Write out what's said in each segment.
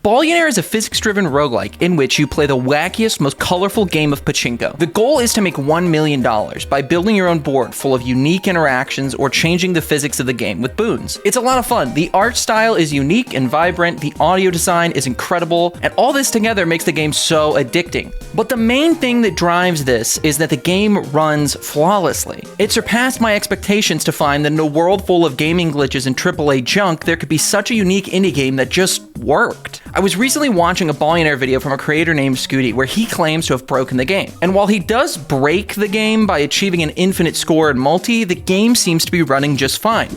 Ballionaire is a physics-driven roguelike in which you play the wackiest, most colorful game of pachinko. The goal is to make $1 million by building your own board full of unique interactions or changing the physics of the game with boons. It's a lot of fun. The art style is unique and vibrant, the audio design is incredible, and all this together makes the game so addicting. But the main thing that drives this is that the game runs flawlessly. It surpassed my expectations to find that in a world full of gaming glitches and AAA junk, there could be such a unique indie game that just worked. I was recently watching a Ballionaire video from a creator named Scooty where he claims to have broken the game. And while he does break the game by achieving an infinite score in multi, the game seems to be running just fine.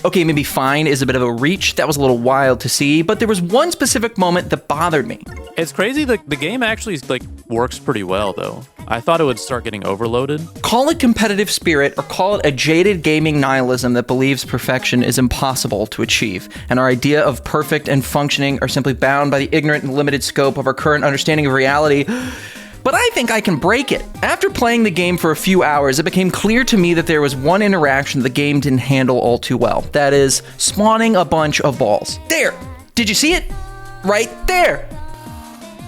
Okay, maybe fine is a bit of a reach. That was a little wild to see, but there was one specific moment that bothered me. It's crazy that the game actually works pretty well though. I thought it would start getting overloaded. Call it competitive spirit or call it a jaded gaming nihilism that believes perfection is impossible to achieve, and our idea of perfect and functioning are simply bound by the ignorant and limited scope of our current understanding of reality. But I think I can break it. After playing the game for a few hours, it became clear to me that there was one interaction the game didn't handle all too well. That is, spawning a bunch of balls. There! Did you see it? Right there!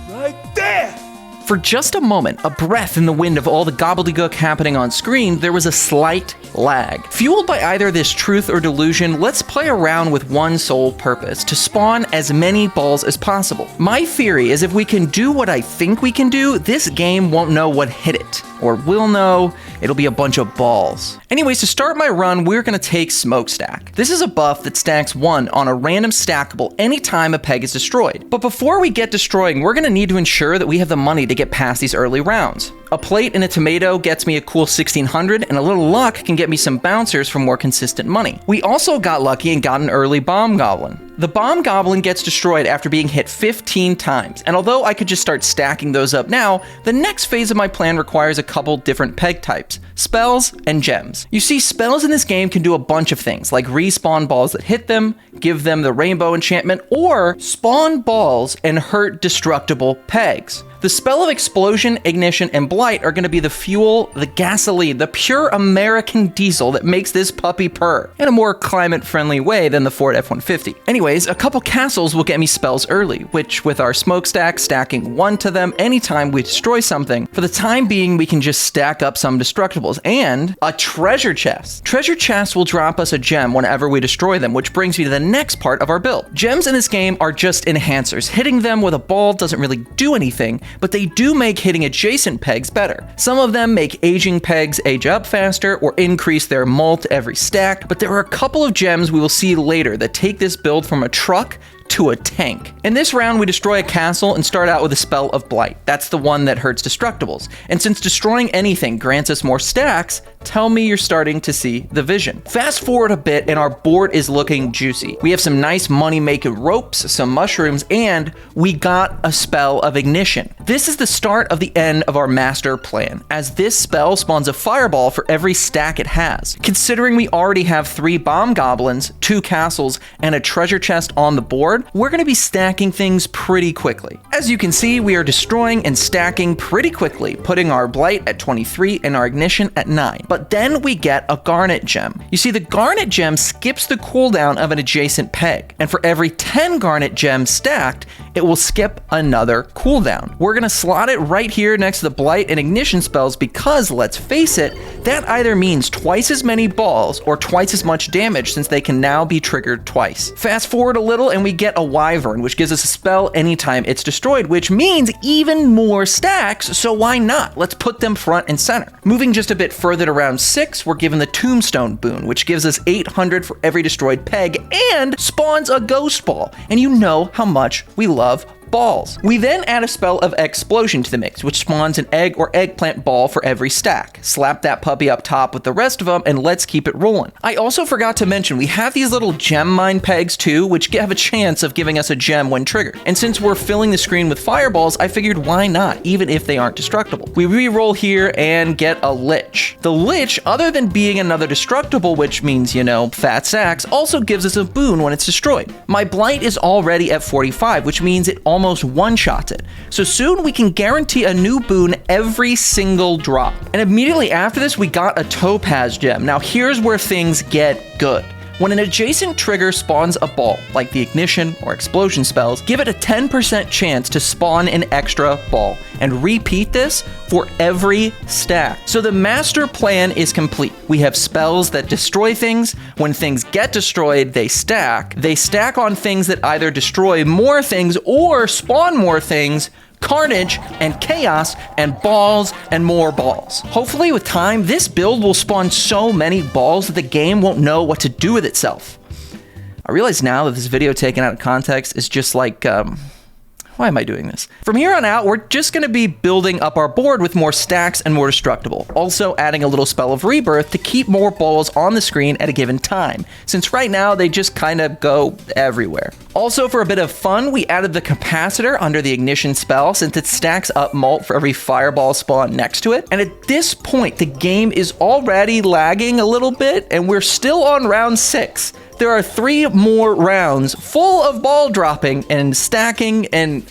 Right there! For just a moment, a breath in the wind of all the gobbledygook happening on screen, there was a slight lag. Fueled by either this truth or delusion, let's play around with one sole purpose, to spawn as many balls as possible. My theory is if we can do what I think we can do, this game won't know what hit it. Or will know, it'll be a bunch of balls. Anyways, to start my run, we're gonna take Smokestack. This is a buff that stacks 1 on a random stackable anytime a peg is destroyed. But before we get destroying, we're gonna need to ensure that we have the money to get past these early rounds. A plate and a tomato gets me a cool 1600, and a little luck can get me some bouncers for more consistent money. We also got lucky and got an early bomb goblin. The bomb goblin gets destroyed after being hit 15 times, and although I could just start stacking those up now, the next phase of my plan requires a couple different peg types: spells and gems. You see, spells in this game can do a bunch of things, like respawn balls that hit them, give them the rainbow enchantment, or spawn balls and hurt destructible pegs. The spell of explosion, ignition, and blight are going to be the fuel, the gasoline, the pure American diesel that makes this puppy purr, in a more climate-friendly way than the Ford F-150. Anyways, a couple castles will get me spells early, which with our smokestack stacking 1 to them anytime we destroy something, for the time being we can just stack up some destructibles, and a treasure chest. Treasure chests will drop us a gem whenever we destroy them, which brings me to the next part of our build. Gems in this game are just enhancers. Hitting them with a ball doesn't really do anything, but they do make hitting adjacent pegs better. Some of them make aging pegs age up faster or increase their mult every stack, but there are a couple of gems we will see later that take this build from a truck to a tank. In this round, we destroy a castle and start out with a spell of blight. That's the one that hurts destructibles. And since destroying anything grants us more stacks, tell me you're starting to see the vision. Fast forward a bit and our board is looking juicy. We have some nice money-making ropes, some mushrooms, and we got a spell of ignition. This is the start of the end of our master plan, as this spell spawns a fireball for every stack it has. Considering we already have 3 bomb goblins, 2 castles, and a treasure chest on the board, we're going to be stacking things pretty quickly. As you can see, we are destroying and stacking pretty quickly, putting our blight at 23 and our ignition at 9. But then we get a garnet gem. You see, the garnet gem skips the cooldown of an adjacent peg, and for every 10 garnet gems stacked, it will skip another cooldown. We're going to slot it right here next to the blight and ignition spells because, let's face it, that either means twice as many balls or twice as much damage since they can now be triggered twice. Fast forward a little and we get a wyvern, which gives us a spell anytime it's destroyed, which means even more stacks, so why not? Let's put them front and center. Moving just a bit further to round 6, we're given the tombstone boon, which gives us 800 for every destroyed peg and spawns a ghost ball. And you know how much we love balls. We then add a spell of explosion to the mix, which spawns an egg or eggplant ball for every stack. Slap that puppy up top with the rest of them, and let's keep it rolling. I also forgot to mention, we have these little gem mine pegs too, which have a chance of giving us a gem when triggered. And since we're filling the screen with fireballs, I figured why not, even if they aren't destructible. We re-roll here and get a lich. The lich, other than being another destructible, which means, you know, fat sacks, also gives us a boon when it's destroyed. My blight is already at 45, which means it almost almost one-shots it. So soon we can guarantee a new boon every single drop. And immediately after this, we got a topaz gem. Now here's where things get good. When an adjacent trigger spawns a ball, like the ignition or explosion spells, give it a 10% chance to spawn an extra ball, and repeat this for every stack. So the master plan is complete. We have spells that destroy things. When things get destroyed, they stack. They stack on things that either destroy more things or spawn more things, carnage and chaos and balls and more balls. Hopefully with time, this build will spawn so many balls that the game won't know what to do with itself. I realize now that this video taken out of context is just like, why am I doing this? From here on out, we're just going to be building up our board with more stacks and more destructible. Also adding a little spell of rebirth to keep more balls on the screen at a given time, since right now they just kind of go everywhere. Also, for a bit of fun, we added the capacitor under the ignition spell since it stacks up malt for every fireball spawn next to it. And at this point, the game is already lagging a little bit and we're still on round 6. There are 3 more rounds full of ball dropping and stacking, and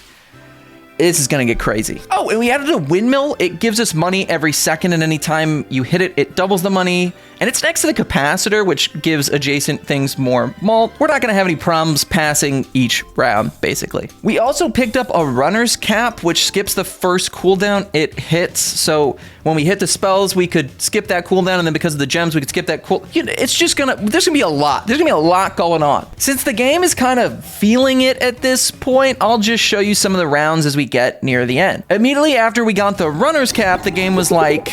this is gonna get crazy. Oh, and we added a windmill. It gives us money every second, and anytime you hit it, it doubles the money. And it's next to the capacitor, which gives adjacent things more malt. We're not gonna have any problems passing each round, basically. We also picked up a runner's cap, which skips the first cooldown it hits. So when we hit the spells, we could skip that cooldown, and then because of the gems, we could skip that it's just gonna, there's gonna be a lot. There's gonna be a lot going on. Since the game is kind of feeling it at this point, I'll just show you some of the rounds as we get near the end. Immediately after we got the runner's cap, the game was like,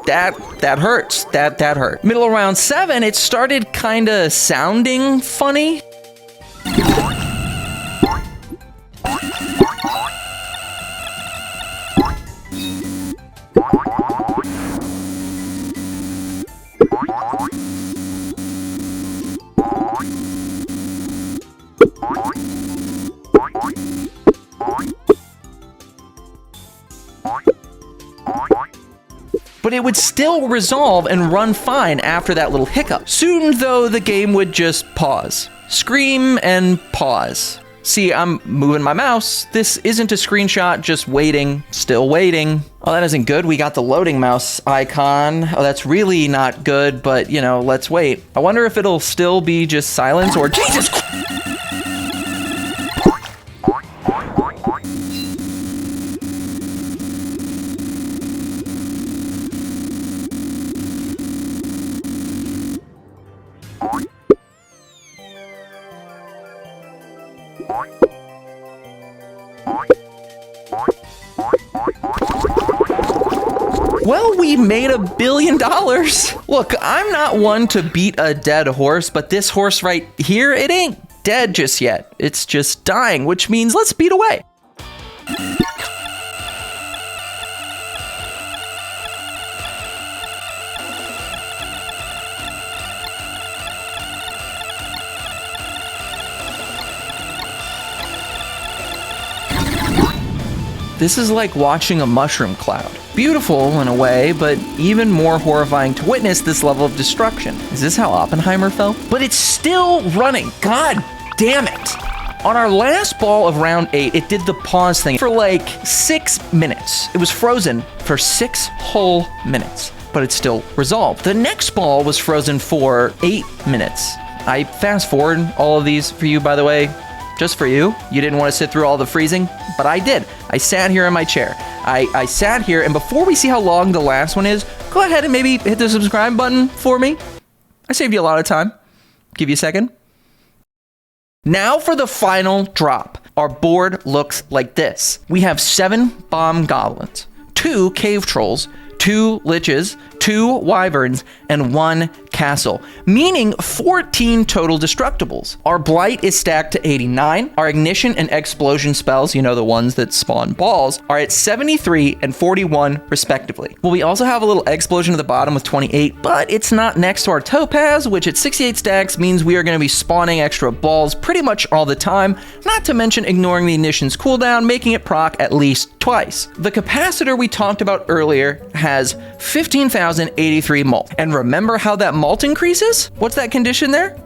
that hurts. That hurt. Middle of round 7, it started kind of sounding funny. But it would still resolve and run fine after that little hiccup. Soon, though, the game would just pause. Scream and pause. See, I'm moving my mouse. This isn't a screenshot, just waiting, still waiting. Oh, that isn't good. We got the loading mouse icon. Oh, that's really not good, but, you know, let's wait. I wonder if it'll still be just silence or Jesus Christ. Well, we made $1 billion. Look, I'm not one to beat a dead horse, but this horse right here, it ain't dead just yet. It's just dying, which means let's beat away. This is like watching a mushroom cloud. Beautiful in a way, but even more horrifying to witness this level of destruction. Is this how Oppenheimer felt? But it's still running. God damn it. On our last ball of round 8, it did the pause thing for like 6 minutes. It was frozen for 6 whole minutes, but it still resolved. The next ball was frozen for 8 minutes. I fast forward all of these for you, by the way. Just for you. You didn't want to sit through all the freezing, but I did. I sat here in my chair. I sat here, and before we see how long the last one is, go ahead and maybe hit the subscribe button for me. I saved you a lot of time. Give you a second. Now for the final drop. Our board looks like this. We have 7 bomb goblins, 2 cave trolls, 2 liches, 2 wyverns, and 1 castle, meaning 14 total destructibles. Our blight is stacked to 89. Our ignition and explosion spells, you know, the ones that spawn balls, are at 73 and 41 respectively. Well, we also have a little explosion at the bottom with 28, but it's not next to our topaz, which at 68 stacks means we are going to be spawning extra balls pretty much all the time, not to mention ignoring the ignition's cooldown, making it proc at least twice. The capacitor we talked about earlier has 15,083 malt. And remember how that malt increases? What's that condition there?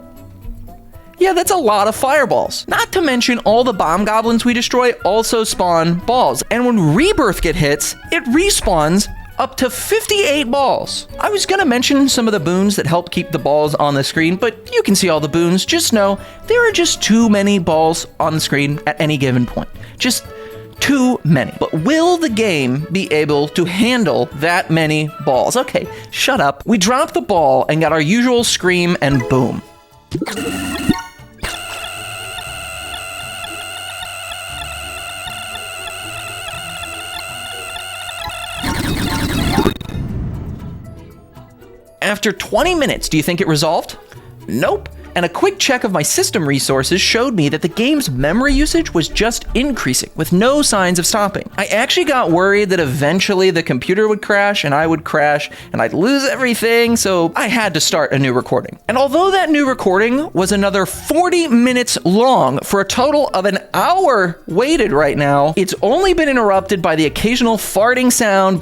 Yeah, that's a lot of fireballs. Not to mention all the bomb goblins we destroy also spawn balls. And when Rebirth hits, it respawns up to 58 balls. I was gonna mention some of the boons that help keep the balls on the screen, but you can see all the boons. Just know there are just too many balls on the screen at any given point. Just too many. But will the game be able to handle that many balls? Okay, shut up. We dropped the ball and got our usual scream and boom. After 20 minutes, do you think it resolved? Nope. And a quick check of my system resources showed me that the game's memory usage was just increasing with no signs of stopping. I actually got worried that eventually the computer would crash and I would crash and I'd lose everything, so I had to start a new recording. And although that new recording was another 40 minutes long for a total of an hour waited right now, it's only been interrupted by the occasional farting sound,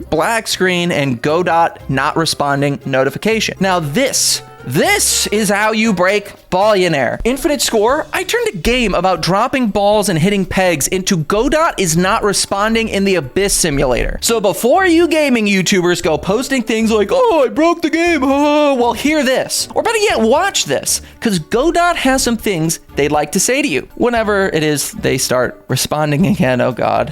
black screen, and Godot not responding notification. Now this is how you break Ballionaire. Infinite score, I turned a game about dropping balls and hitting pegs into Godot is not responding in the Abyss simulator. So before you gaming YouTubers go posting things like, oh, I broke the game, oh, well, hear this. Or better yet, watch this, because Godot has some things they'd like to say to you whenever it is they start responding again, oh God.